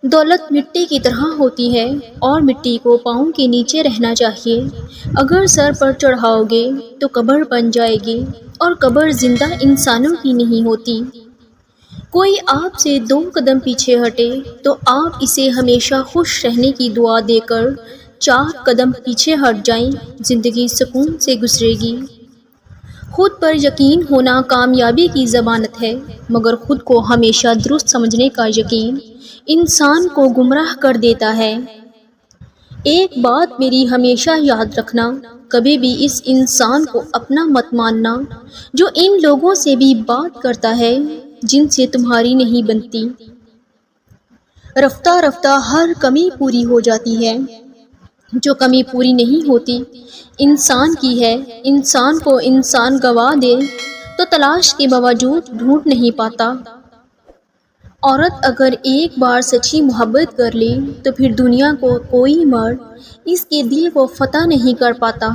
دولت مٹی کی طرح ہوتی ہے اور مٹی کو پاؤں کے نیچے رہنا چاہیے۔ اگر سر پر چڑھاؤ گے تو قبر بن جائے گی اور قبر زندہ انسانوں کی نہیں ہوتی۔ کوئی آپ سے 2 قدم پیچھے ہٹے تو آپ اسے ہمیشہ خوش رہنے کی دعا دے کر 4 قدم پیچھے ہٹ جائیں، زندگی سکون سے گزرے گی۔ خود پر یقین ہونا کامیابی کی ضمانت ہے، مگر خود کو ہمیشہ درست سمجھنے کا یقین انسان کو گمراہ کر دیتا ہے۔ ایک بات میری ہمیشہ یاد رکھنا، کبھی بھی اس انسان کو اپنا مت ماننا جو ان لوگوں سے بھی بات کرتا ہے جن سے تمہاری نہیں بنتی۔ رفتہ رفتہ ہر کمی پوری ہو جاتی ہے، جو کمی پوری نہیں ہوتی انسان کی ہے۔ انسان کو انسان گوا دے تو تلاش کے باوجود ڈھونڈ نہیں پاتا۔ عورت اگر ایک بار سچی محبت کر لے تو پھر دنیا کو کوئی مرد اس کے دل کو فتح نہیں کر پاتا۔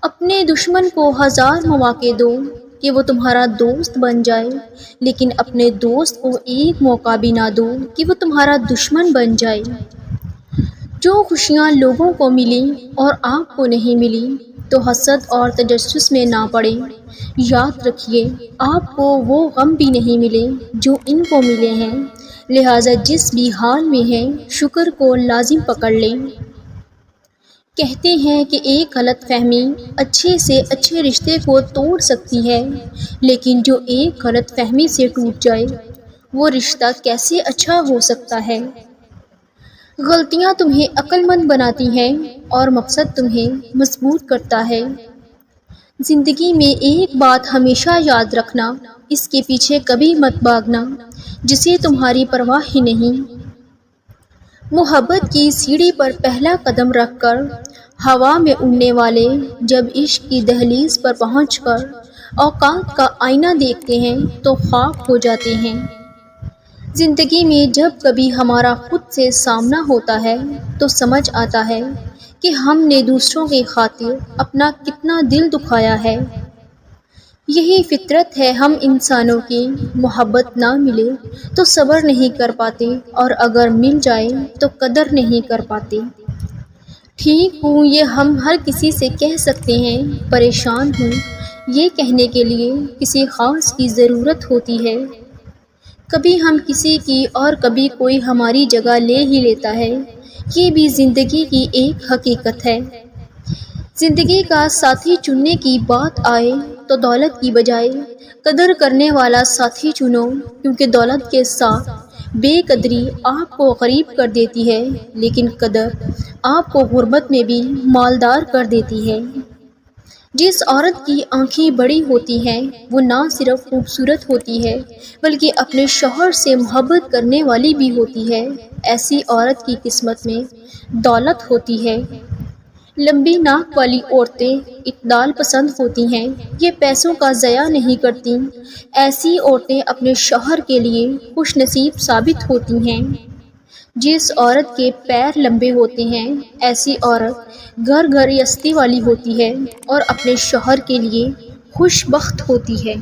اپنے دشمن کو 1000 مواقع دو کہ وہ تمہارا دوست بن جائے، لیکن اپنے دوست کو ایک موقع بھی نہ دو کہ وہ تمہارا دشمن بن جائے۔ جو خوشیاں لوگوں کو ملی اور آپ کو نہیں ملی تو حسد اور تجسس میں نہ پڑیں۔ یاد رکھیے، آپ کو وہ غم بھی نہیں ملے جو ان کو ملے ہیں، لہٰذا جس بھی حال میں ہیں شکر کو لازم پکڑ لیں۔ کہتے ہیں کہ ایک غلط فہمی اچھے سے اچھے رشتے کو توڑ سکتی ہے، لیکن جو ایک غلط فہمی سے ٹوٹ جائے وہ رشتہ کیسے اچھا ہو سکتا ہے؟ غلطیاں تمہیں عقل مند بناتی ہیں اور مقصد تمہیں مضبوط کرتا ہے۔ زندگی میں ایک بات ہمیشہ یاد رکھنا، اس کے پیچھے کبھی مت بھاگنا جسے تمہاری پرواہ ہی نہیں۔ محبت کی سیڑھی پر پہلا قدم رکھ کر ہوا میں اڑنے والے جب عشق کی دہلیز پر پہنچ کر اوقات کا آئینہ دیکھتے ہیں تو خاک ہو جاتے ہیں۔ زندگی میں جب کبھی ہمارا خود سے سامنا ہوتا ہے تو سمجھ آتا ہے کہ ہم نے دوسروں کی خاطر اپنا کتنا دل دکھایا ہے۔ یہی فطرت ہے، ہم انسانوں کی محبت نہ ملے تو صبر نہیں کر پاتے اور اگر مل جائے تو قدر نہیں کر پاتے۔ ٹھیک ہوں، یہ ہم ہر کسی سے کہہ سکتے ہیں، پریشان ہوں یہ کہنے کے لیے کسی خاص کی ضرورت ہوتی ہے۔ کبھی ہم کسی کی اور کبھی کوئی ہماری جگہ لے ہی لیتا ہے، یہ بھی زندگی کی ایک حقیقت ہے۔ زندگی کا ساتھی چننے کی بات آئے تو دولت کی بجائے قدر کرنے والا ساتھی چنو، کیونکہ دولت کے ساتھ بے قدری آپ کو غریب کر دیتی ہے، لیکن قدر آپ کو غربت میں بھی مالدار کر دیتی ہے۔ جس عورت کی آنکھیں بڑی ہوتی ہیں وہ نہ صرف خوبصورت ہوتی ہے بلکہ اپنے شوہر سے محبت کرنے والی بھی ہوتی ہے۔ ایسی عورت کی قسمت میں دولت ہوتی ہے۔ لمبی ناک والی عورتیں اعتدال پسند ہوتی ہیں، یہ پیسوں کا ضیاع نہیں کرتیں۔ ایسی عورتیں اپنے شوہر کے لیے خوش نصیب ثابت ہوتی ہیں۔ جس عورت کے پیر لمبے ہوتے ہیں ایسی عورت گھر گھر یستی والی ہوتی ہے اور اپنے شوہر کے لیے خوش بخت ہوتی ہے۔